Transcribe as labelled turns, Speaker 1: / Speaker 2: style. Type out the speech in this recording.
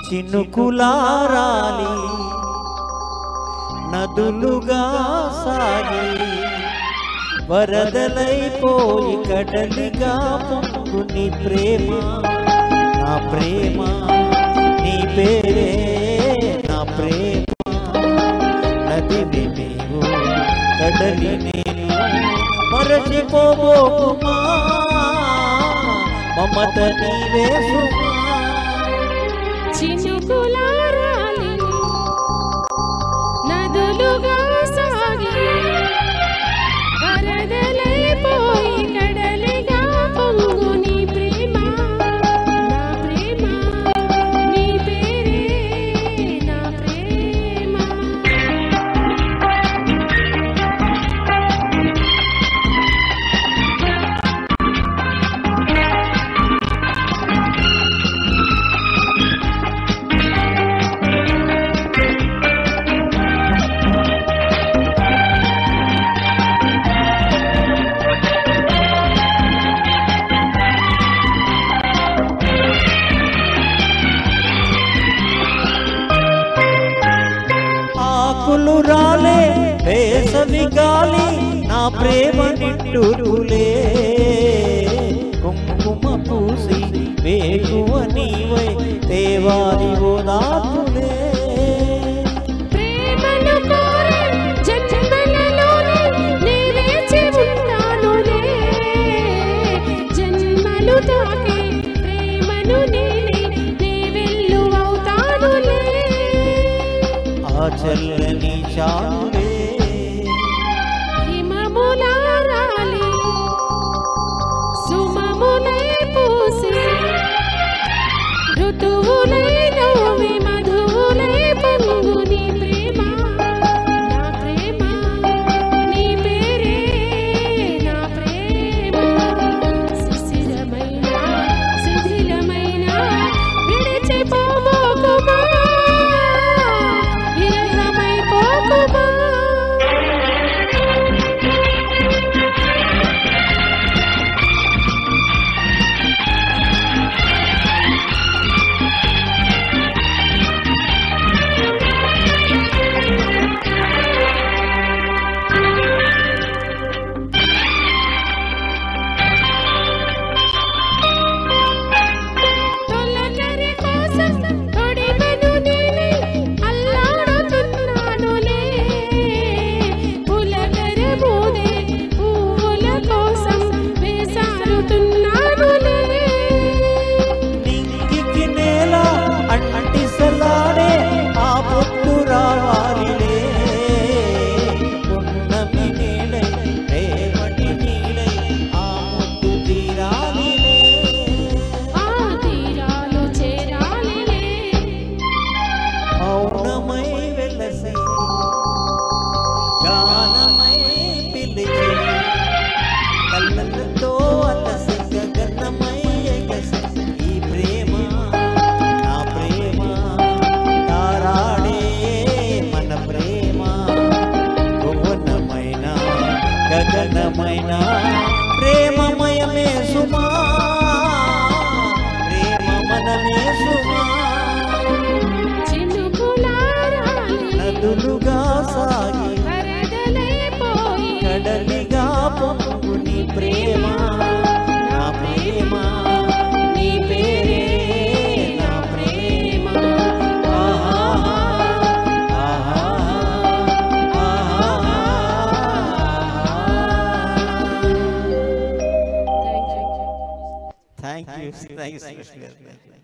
Speaker 1: చినుకులారాలి నదులుగా సాగి వరదలైపోయి కడలిగా పొంగు నీ ప్రేమ నా ప్రేమ నీ పేరే నా ప్రేమ నదిని నీవు కడలి నేను మరచిపోబోకుమా మమత నీవే సుమా
Speaker 2: చినుకులారాలి నదులుగా సాగి వరదలైపోయి కడలిగా పొంగు నీ ప్రేమ నా ప్రేమ నీ పేరే నా ప్రేమ
Speaker 1: ఆకులు రాలే వేసవి గాలి నా ప్రేమ నిట్టురులే కుంకుమ పూసి వేగువ నీవై దేవాది ఓదాతులే
Speaker 2: ప్రేమను కోరే జన్మలలోనే నీ వేచి ఉంటానులే జన్మలు తాకే ప్రేమను నేనే నీ వెల్లువవుతానులే
Speaker 1: ఆ చల్లని చాలులే
Speaker 2: హిమములారాలి సుమములై పూసి ఋతువులై నవ్వి మధువులై పొంగు నీ ప్రేమ నా ప్రేమ నీ పేరే నా ప్రేమ శిశిరమైన శిథిలమైన విడిచిపోబోకుమా విరహమైపోకుమా తొలకరి కోసం తొడిమను నేనే అల్లాడుతున్నానులే పులకర బూదే పువ్వుల కోసం వేసారుతున్నానులే
Speaker 1: నింగికి నేల అంటిసలాడే ఆ పొత్తు రావాలిలే పున్నమి నీడై రేవటి నీడై ఆ ముద్దు తీరాలిలే
Speaker 2: ఆ తీరాలు చేరాలిలే
Speaker 1: మౌనమై వెలసి గానమై పిలిచి కళ్ళతో అలసి గగనమై ఎగసి ఈ ప్రేమ నా ప్రేమ తారాడే మన ప్రేమ భువనమైన గగనమైన ప్రేమమయమే సుమా ప్రేమ మనమే సుమా
Speaker 2: చినుకులారాలి
Speaker 1: నదులుగా సాగి
Speaker 2: వరదలైపోయి
Speaker 1: కడలిగా పొంగు నీ ప్రేమ నా ప్రేమ నీ పేరే నా ప్రేమ ఆహా ఆహా ఆహా థ్యాంక్ యూ థ్యాంక్ యూ